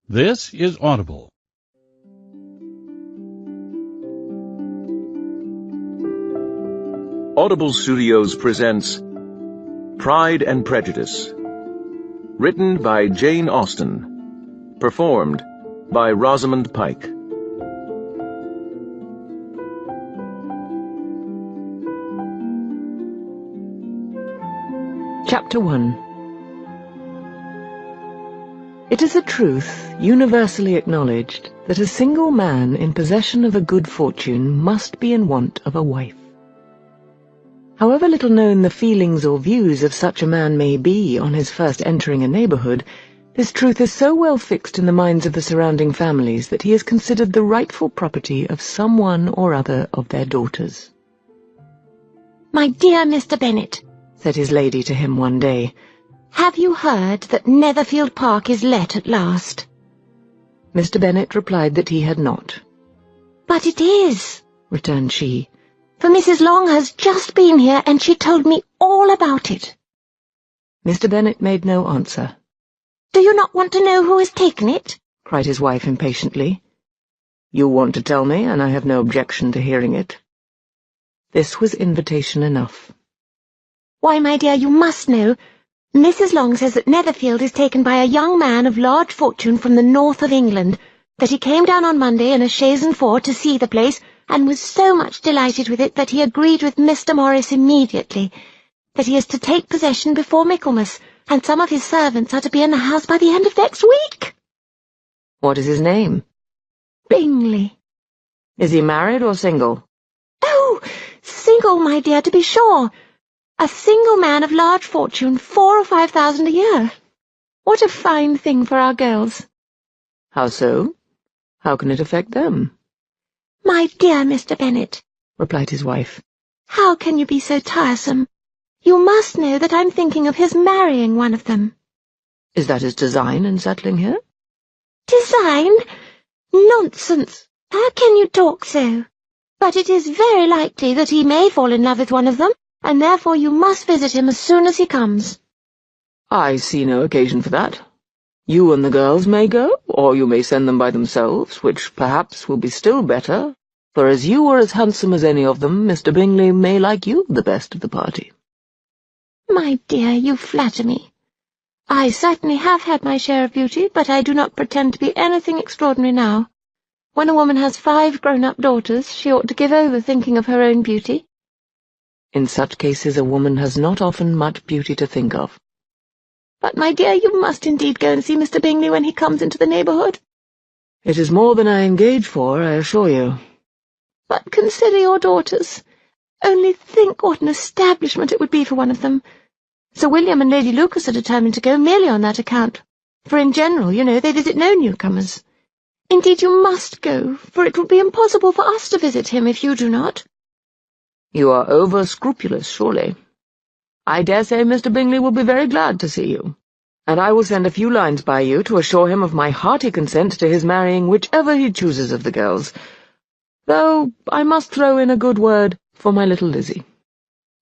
This is Audible. Audible Studios presents Pride and Prejudice. Written by Jane Austen. Performed by Rosamund Pike. Chapter 1. It is a truth universally acknowledged that a single man in possession of a good fortune must be in want of a wife. However little known the feelings or views of such a man may be on his first entering a neighbourhood, this truth is so well fixed in the minds of the surrounding families that he is considered the rightful property of some one or other of their daughters. "My dear Mr. Bennet," said his lady to him one day, "have you heard that Netherfield Park is let at last?" Mr. Bennet replied that he had not. "But it is," returned she, "for Mrs. Long has just been here, and she told me all about it." Mr. Bennet made no answer. "Do you not want to know who has taken it?" cried his wife impatiently. "You want to tell me, and I have no objection to hearing it." This was invitation enough. "Why, my dear, you must know. Mrs. Long says that Netherfield is taken by a young man of large fortune from the north of England, that he came down on Monday in a chaise and four to see the place, and was so much delighted with it that he agreed with Mr. Morris immediately, that he is to take possession before Michaelmas, and some of his servants are to be in the house by the end of next week." "What is his name?" "Bingley." "Is he married or single?" "Oh, single, my dear, to be sure. A single man of large fortune, 4,000 or 5,000 a year. What a fine thing for our girls." "How so? How can it affect them?" "My dear Mr. Bennet," replied his wife, "how can you be so tiresome? You must know that I'm thinking of his marrying one of them." "Is that his design in settling here?" "Design? Nonsense! How can you talk so? But it is very likely that he may fall in love with one of them, and therefore you must visit him as soon as he comes." "I see no occasion for that. You and the girls may go, or you may send them by themselves, which perhaps will be still better, for as you are as handsome as any of them, Mr. Bingley may like you the best of the party." "My dear, you flatter me. I certainly have had my share of beauty, but I do not pretend to be anything extraordinary now. When a woman has 5 grown-up daughters, she ought to give over thinking of her own beauty." "In such cases a woman has not often much beauty to think of." "But, my dear, you must indeed go and see Mr. Bingley when he comes into the neighbourhood." "It is more than I engage for, I assure you." "But consider your daughters. Only think what an establishment it would be for one of them. Sir William and Lady Lucas are determined to go merely on that account, for in general, you know, they visit no newcomers. Indeed, you must go, for it would be impossible for us to visit him if you do not." "You are over-scrupulous, surely. I dare say Mr. Bingley will be very glad to see you, and I will send a few lines by you to assure him of my hearty consent to his marrying whichever he chooses of the girls, though I must throw in a good word for my little Lizzie."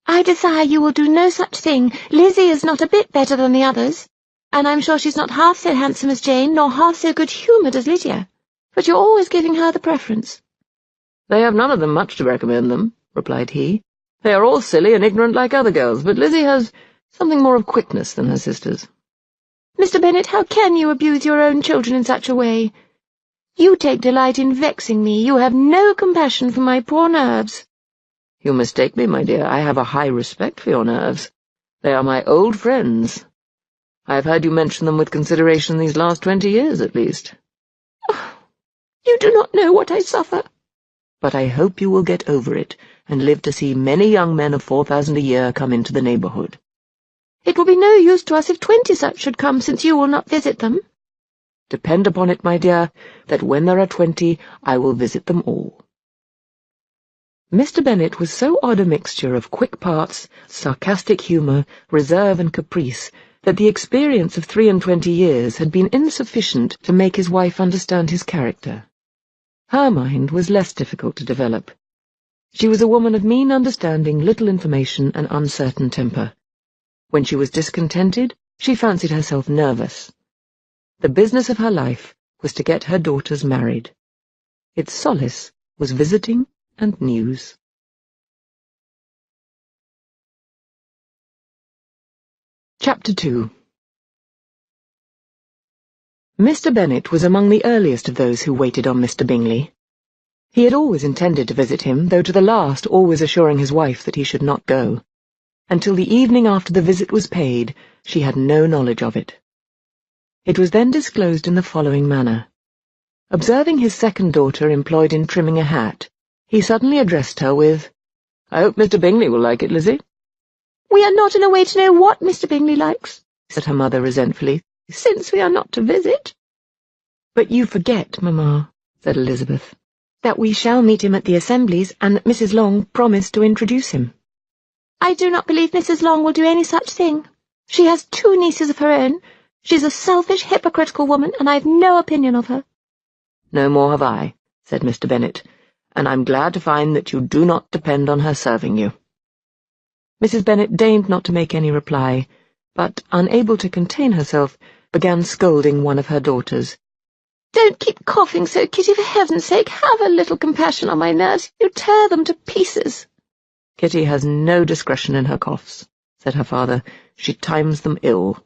"I desire you will do no such thing. Lizzie is not a bit better than the others, and I'm sure she's not half so handsome as Jane, nor half so good-humoured as Lydia, but you're always giving her the preference." "They have none of them much to recommend them," replied he. "They are all silly and ignorant like other girls, but Lizzie has something more of quickness than her sisters." "Mr. Bennet, how can you abuse your own children in such a way? You take delight in vexing me. You have no compassion for my poor nerves." "You mistake me, my dear. I have a high respect for your nerves. They are my old friends. I have heard you mention them with consideration these last 20 years, at least." "Oh, you do not know what I suffer." "But I hope you will get over it, and live to see many young men of 4,000 a year come into the neighbourhood." "It will be no use to us if 20 such should come, since you will not visit them." "Depend upon it, my dear, that when there are 20, I will visit them all." Mr. Bennet was so odd a mixture of quick parts, sarcastic humour, reserve and caprice, that the experience of 23 years had been insufficient to make his wife understand his character. Her mind was less difficult to develop. She was a woman of mean understanding, little information, and uncertain temper. When she was discontented, she fancied herself nervous. The business of her life was to get her daughters married. Its solace was visiting and news. Chapter 2. Mr. Bennet was among the earliest of those who waited on Mr. Bingley. He had always intended to visit him, though to the last always assuring his wife that he should not go. Until the evening after the visit was paid, she had no knowledge of it. It was then disclosed in the following manner. Observing his second daughter employed in trimming a hat, he suddenly addressed her with, "I hope Mr. Bingley will like it, Lizzie." "We are not in a way to know what Mr. Bingley likes," said her mother resentfully, "since we are not to visit." "But you forget, Mamma," said Elizabeth, "that we shall meet him at the assemblies, and that Mrs. Long promised to introduce him." "I do not believe Mrs. Long will do any such thing. She has 2 nieces of her own. She's a selfish, hypocritical woman, and I've no opinion of her." "No more have I," said Mr. Bennet, "and I'm glad to find that you do not depend on her serving you." Mrs. Bennet deigned not to make any reply, but, unable to contain herself, began scolding one of her daughters. "Don't keep coughing so, Kitty, for heaven's sake. Have a little compassion on my nerves. You tear them to pieces." "Kitty has no discretion in her coughs," said her father. "She times them ill."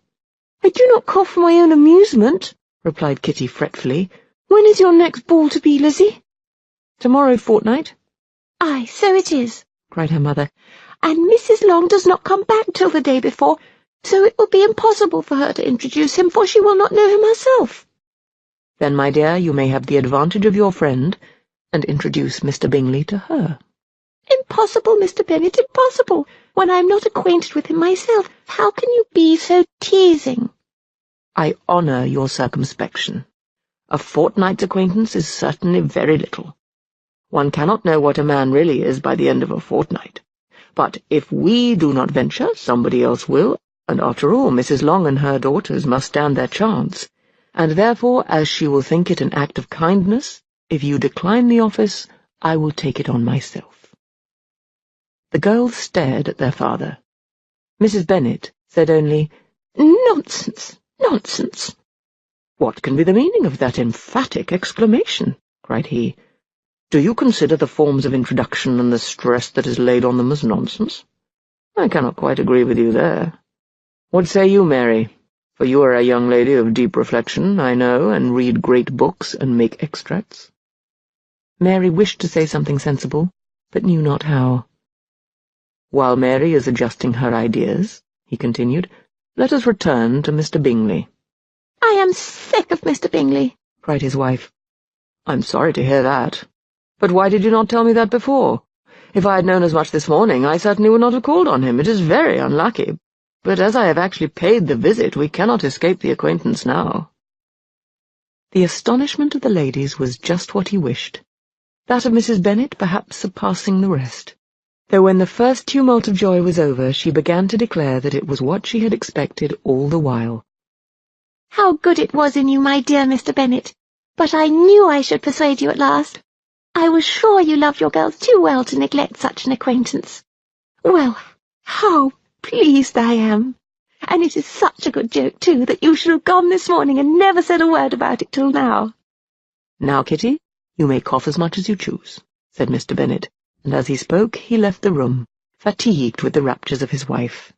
"I do not cough for my own amusement," replied Kitty fretfully. "When is your next ball to be, Lizzie?" "Tomorrow fortnight." "Aye, so it is," cried her mother. "And Mrs. Long does not come back till the day before, so it will be impossible for her to introduce him, for she will not know him herself." "Then, my dear, you may have the advantage of your friend, and introduce Mr. Bingley to her." "Impossible, Mr. Bennet, impossible. When I am not acquainted with him myself, how can you be so teasing?" "I honour your circumspection. A fortnight's acquaintance is certainly very little. One cannot know what a man really is by the end of a fortnight. But if we do not venture, somebody else will, and after all, Mrs. Long and her daughters must stand their chance, and therefore, as she will think it an act of kindness, if you decline the office, I will take it on myself." The girls stared at their father. Mrs. Bennet said only, "Nonsense, nonsense." "What can be the meaning of that emphatic exclamation?" cried he. "Do you consider the forms of introduction and the stress that is laid on them as nonsense? I cannot quite agree with you there. What say you, Mary? For you are a young lady of deep reflection, I know, and read great books and make extracts." Mary wished to say something sensible, but knew not how. "While Mary is adjusting her ideas," he continued, "let us return to Mr. Bingley." "I am sick of Mr. Bingley," cried his wife. "I'm sorry to hear that. But why did you not tell me that before? If I had known as much this morning, I certainly would not have called on him. It is very unlucky, but as I have actually paid the visit, we cannot escape the acquaintance now." The astonishment of the ladies was just what he wished, that of Mrs. Bennet perhaps surpassing the rest, though when the first tumult of joy was over, she began to declare that it was what she had expected all the while. "How good it was in you, my dear Mr. Bennet! But I knew I should persuade you at last. I was sure you loved your girls too well to neglect such an acquaintance. Well, how pleased I am! And it is such a good joke, too, that you should have gone this morning and never said a word about it till now." "Now, Kitty, you may cough as much as you choose," said Mr. Bennet, and as he spoke he left the room, fatigued with the raptures of his wife.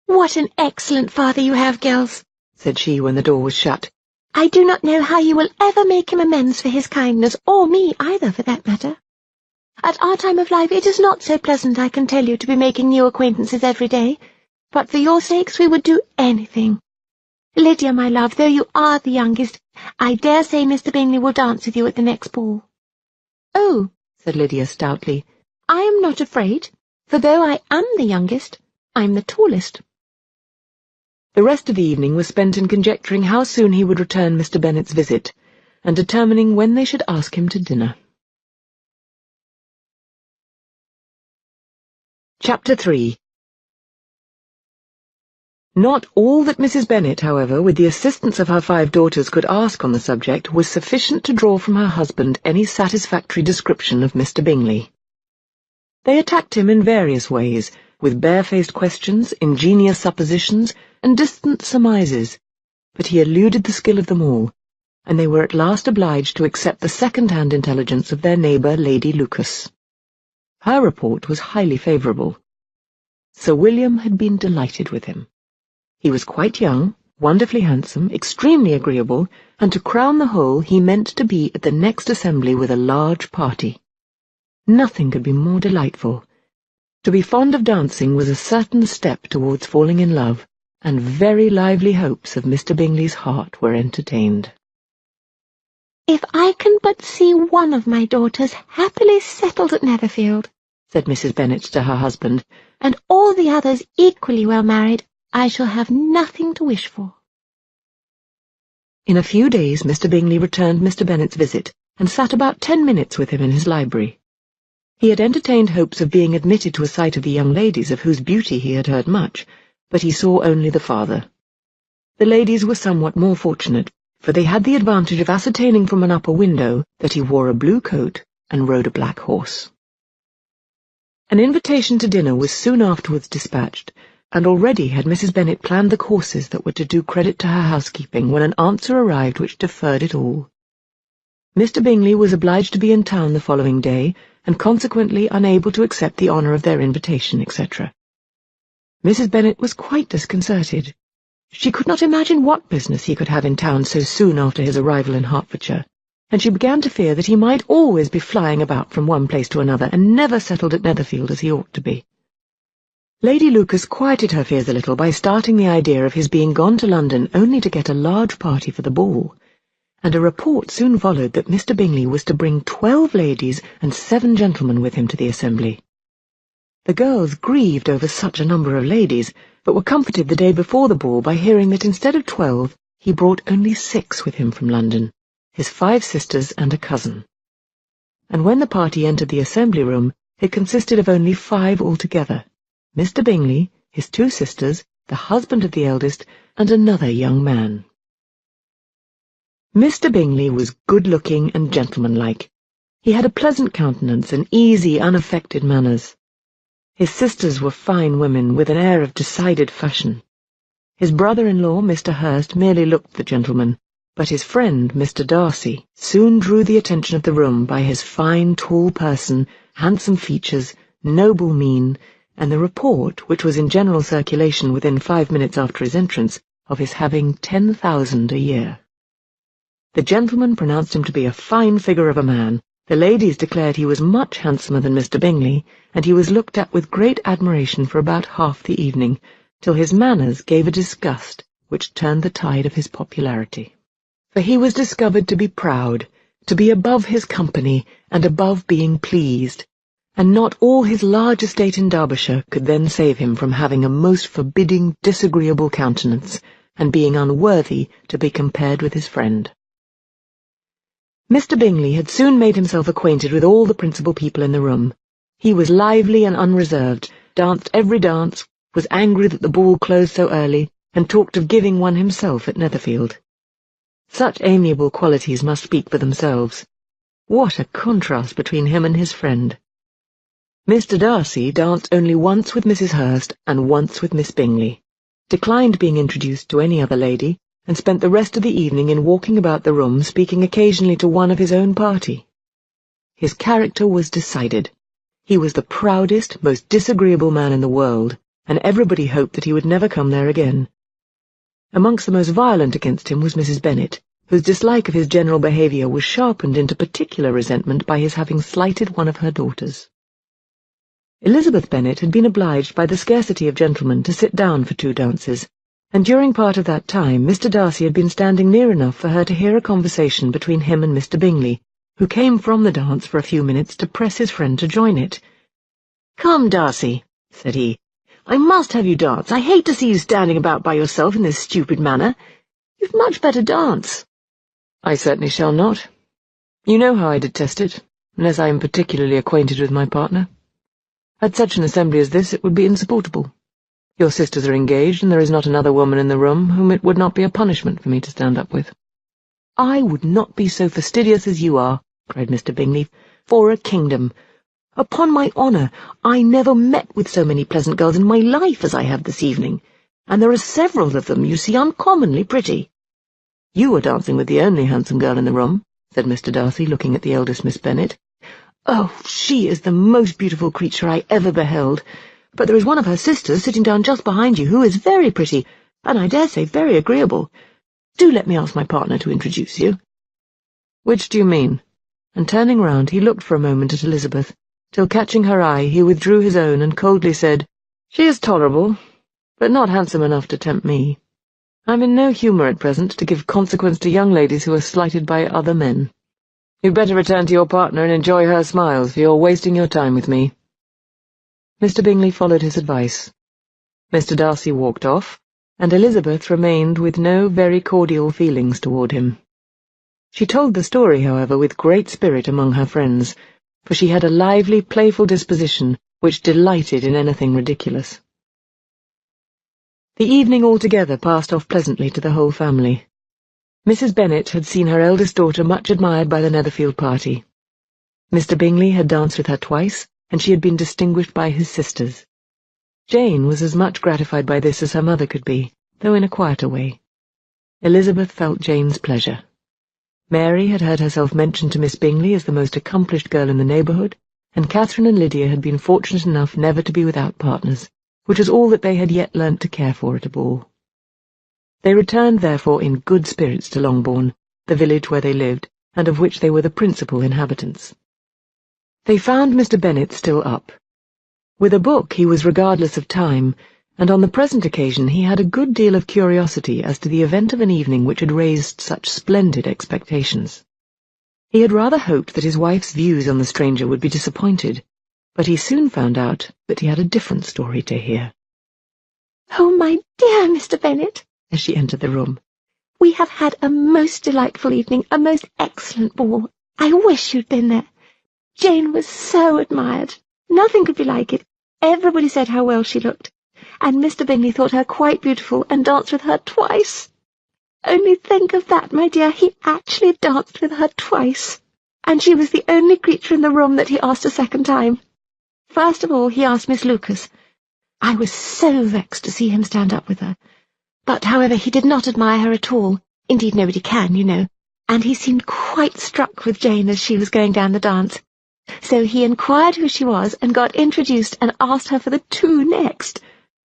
"What an excellent father you have, girls," said she when the door was shut. "I do not know how you will ever make him amends for his kindness, or me either, for that matter. At our time of life it is not so pleasant, I can tell you, to be making new acquaintances every day, but for your sakes we would do anything. Lydia, my love, though you are the youngest, I dare say Mr. Bingley will dance with you at the next ball." "Oh," said Lydia stoutly, "I am not afraid, for though I am the youngest, I'm the tallest." The rest of the evening was spent in conjecturing how soon he would return Mr. Bennet's visit, and determining when they should ask him to dinner. Chapter 3. Not all that Mrs. Bennet, however, with the assistance of her 5 daughters, could ask on the subject was sufficient to draw from her husband any satisfactory description of Mr. Bingley. They attacked him in various ways, with barefaced questions, ingenious suppositions, and distant surmises, but he eluded the skill of them all, and they were at last obliged to accept the second-hand intelligence of their neighbour, Lady Lucas. Her report was highly favourable. Sir William had been delighted with him. He was quite young, wonderfully handsome, extremely agreeable, and to crown the whole he meant to be at the next assembly with a large party. Nothing could be more delightful. To be fond of dancing was a certain step towards falling in love, and very lively hopes of Mr. Bingley's heart were entertained. "If I can but see one of my daughters happily settled at Netherfield," said Mrs. Bennet to her husband, "and all the others equally well married, I shall have nothing to wish for." In a few days Mr. Bingley returned Mr. Bennet's visit, and sat about 10 minutes with him in his library. He had entertained hopes of being admitted to a sight of the young ladies, of whose beauty he had heard much, but he saw only the father. The ladies were somewhat more fortunate, for they had the advantage of ascertaining from an upper window that he wore a blue coat and rode a black horse. An invitation to dinner was soon afterwards dispatched, and already had Mrs. Bennet planned the courses that were to do credit to her housekeeping when an answer arrived which deferred it all. Mr. Bingley was obliged to be in town the following day, and consequently unable to accept the honour of their invitation, etc. Mrs. Bennet was quite disconcerted. She could not imagine what business he could have in town so soon after his arrival in Hertfordshire, and she began to fear that he might always be flying about from one place to another, and never settled at Netherfield as he ought to be. Lady Lucas quieted her fears a little by starting the idea of his being gone to London only to get a large party for the ball, and a report soon followed that Mr. Bingley was to bring 12 ladies and 7 gentlemen with him to the assembly. The girls grieved over such a number of ladies, but were comforted the day before the ball by hearing that instead of 12, he brought only 6 with him from London, his 5 sisters and a cousin. And when the party entered the assembly room, it consisted of only 5 altogether: Mr. Bingley, his 2 sisters, the husband of the eldest, and another young man. Mr. Bingley was good-looking and gentlemanlike. He had a pleasant countenance and easy, unaffected manners. His sisters were fine women, with an air of decided fashion. His brother-in-law, Mr. Hurst, merely looked the gentleman, but his friend, Mr. Darcy, soon drew the attention of the room by his fine, tall person, handsome features, noble mien, and the report, which was in general circulation within 5 minutes after his entrance, of his having 10,000 a year. The gentlemen pronounced him to be a fine figure of a man, the ladies declared he was much handsomer than Mr. Bingley, and he was looked at with great admiration for about half the evening, till his manners gave a disgust which turned the tide of his popularity. For he was discovered to be proud, to be above his company, and above being pleased, and not all his large estate in Derbyshire could then save him from having a most forbidding, disagreeable countenance, and being unworthy to be compared with his friend. Mr. Bingley had soon made himself acquainted with all the principal people in the room. He was lively and unreserved, danced every dance, was angry that the ball closed so early, and talked of giving one himself at Netherfield. Such amiable qualities must speak for themselves. What a contrast between him and his friend! Mr. Darcy danced only once with Mrs. Hurst and once with Miss Bingley, declined being introduced to any other lady, and spent the rest of the evening in walking about the room, speaking occasionally to one of his own party. His character was decided. He was the proudest, most disagreeable man in the world, and everybody hoped that he would never come there again. Amongst the most violent against him was Mrs. Bennet, whose dislike of his general behaviour was sharpened into particular resentment by his having slighted one of her daughters. Elizabeth Bennet had been obliged by the scarcity of gentlemen to sit down for 2 dances, and during part of that time Mr. Darcy had been standing near enough for her to hear a conversation between him and Mr. Bingley, who came from the dance for a few minutes to press his friend to join it. "Come, Darcy," said he, "I must have you dance. I hate to see you standing about by yourself in this stupid manner. You'd much better dance." "I certainly shall not. You know how I detest it, unless I am particularly acquainted with my partner. At such an assembly as this it would be insupportable. Your sisters are engaged, and there is not another woman in the room whom it would not be a punishment for me to stand up with." "I would not be so fastidious as you are," cried Mr. Bingley, "for a kingdom. Upon my honour, I never met with so many pleasant girls in my life as I have this evening, and there are several of them, you see, uncommonly pretty." "You were dancing with the only handsome girl in the room," said Mr. Darcy, looking at the eldest Miss Bennet. "Oh, she is the most beautiful creature I ever beheld, but there is one of her sisters sitting down just behind you who is very pretty, and I dare say very agreeable. Do let me ask my partner to introduce you." "Which do you mean?" And turning round, he looked for a moment at Elizabeth, till catching her eye, he withdrew his own and coldly said, "She is tolerable, but not handsome enough to tempt me. I'm in no humour at present to give consequence to young ladies who are slighted by other men. You'd better return to your partner and enjoy her smiles, for you're wasting your time with me." Mr. Bingley followed his advice. Mr. Darcy walked off, and Elizabeth remained with no very cordial feelings toward him. She told the story, however, with great spirit among her friends, for she had a lively, playful disposition which delighted in anything ridiculous. The evening altogether passed off pleasantly to the whole family. Mrs. Bennet had seen her eldest daughter much admired by the Netherfield party. Mr. Bingley had danced with her twice, and she had been distinguished by his sisters. Jane was as much gratified by this as her mother could be, though in a quieter way. Elizabeth felt Jane's pleasure. Mary had heard herself mentioned to Miss Bingley as the most accomplished girl in the neighbourhood, and Catherine and Lydia had been fortunate enough never to be without partners, which was all that they had yet learnt to care for at a ball. They returned, therefore, in good spirits to Longbourn, the village where they lived, and of which they were the principal inhabitants. They found Mr. Bennet still up. With a book he was regardless of time, and on the present occasion he had a good deal of curiosity as to the event of an evening which had raised such splendid expectations. He had rather hoped that his wife's views on the stranger would be disappointed, but he soon found out that he had a different story to hear. "Oh, my dear Mr. Bennet," as she entered the room, "we have had a most delightful evening, a most excellent ball. I wish you'd been there. Jane was so admired. Nothing could be like it. Everybody said how well she looked, and Mr. Bingley thought her quite beautiful and danced with her twice. Only think of that, my dear, he actually danced with her twice, and she was the only creature in the room that he asked a second time. First of all, he asked Miss Lucas. I was so vexed to see him stand up with her. But, however, he did not admire her at all. Indeed, nobody can, you know. And he seemed quite struck with Jane as she was going down the dance. So he inquired who she was and got introduced and asked her for the 2 next.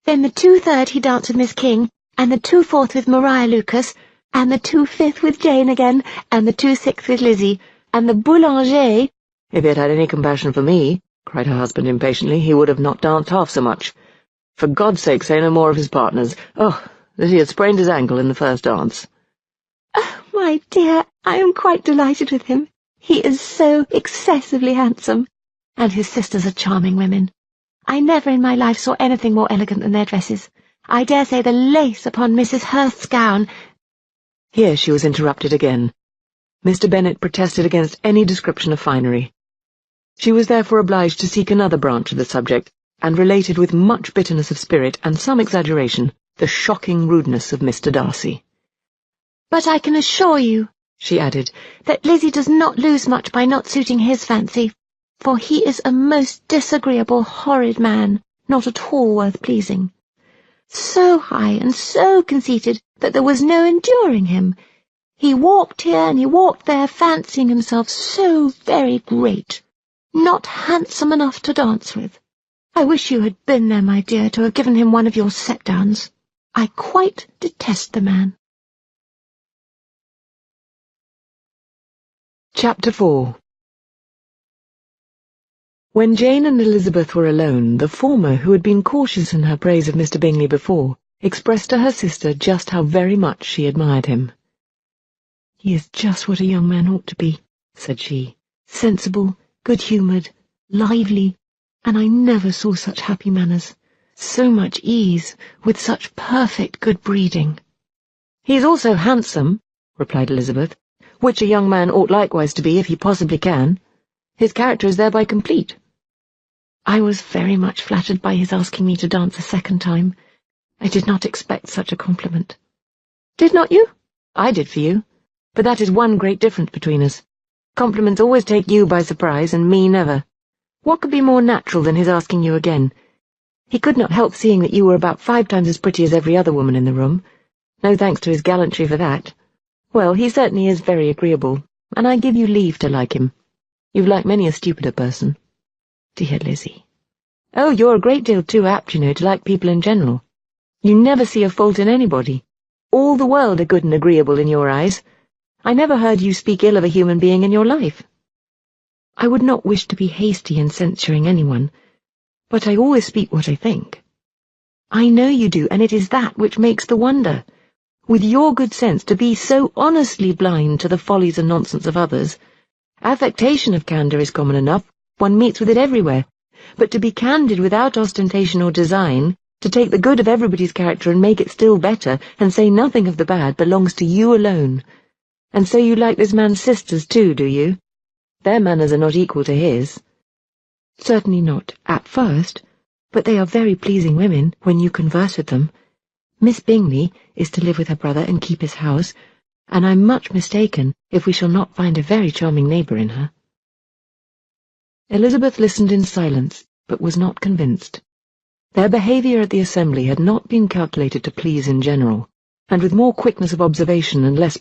Then the 2/3 he danced with Miss King, and the 2/4 with Maria Lucas, and the 2/5 with Jane again, and the 2/6 with Lizzie, and the boulanger— "If he had had any compassion for me," cried her husband impatiently, "he would have not danced half so much. For God's sake, say no more of his partners. Oh, that he had sprained his ankle in the first dance." "Oh, my dear, I am quite delighted with him. He is so excessively handsome, and his sisters are charming women. I never in my life saw anything more elegant than their dresses. I dare say the lace upon Mrs. Hurst's gown—" Here she was interrupted again. Mr. Bennet protested against any description of finery. She was therefore obliged to seek another branch of the subject, and related with much bitterness of spirit and some exaggeration the shocking rudeness of Mr. Darcy. "But I can assure you," she added, "that Lizzie does not lose much by not suiting his fancy, for he is a most disagreeable, horrid man, not at all worth pleasing. So high and so conceited that there was no enduring him. He walked here and he walked there, fancying himself so very great, not handsome enough to dance with. I wish you had been there, my dear, to have given him one of your set-downs. I quite detest the man." Chapter 4. When Jane and Elizabeth were alone, the former, who had been cautious in her praise of Mr. Bingley before, expressed to her sister just how very much she admired him. "He is just what a young man ought to be," said she. "Sensible, good-humoured, lively, and I never saw such happy manners, so much ease, with such perfect good breeding." "He is also handsome," replied Elizabeth, "which a young man ought likewise to be if he possibly can. His character is thereby complete." "I was very much flattered by his asking me to dance a second time. I did not expect such a compliment." "Did not you? I did for you. But that is one great difference between us. Compliments always take you by surprise, and me never. What could be more natural than his asking you again? He could not help seeing that you were about 5 times as pretty as every other woman in the room. No thanks to his gallantry for that. Well, he certainly is very agreeable, and I give you leave to like him. You've liked many a stupider person. Dear Lizzie. Oh, you're a great deal too apt, you know, to like people in general. You never see a fault in anybody. All the world are good and agreeable in your eyes. I never heard you speak ill of a human being in your life. I would not wish to be hasty in censuring anyone, but I always speak what I think. I know you do, and it is that which makes the wonder. With your good sense to be so honestly blind to the follies and nonsense of others. Affectation of candour is common enough, one meets with it everywhere, but to be candid without ostentation or design, to take the good of everybody's character and make it still better, and say nothing of the bad, belongs to you alone. And so you like this man's sisters too, do you? Their manners are not equal to his. Certainly not, at first, but they are very pleasing women when you converse with them. Miss Bingley is to live with her brother and keep his house, and I'm much mistaken if we shall not find a very charming neighbour in her. Elizabeth listened in silence, but was not convinced. Their behaviour at the assembly had not been calculated to please in general, and with more quickness of observation and less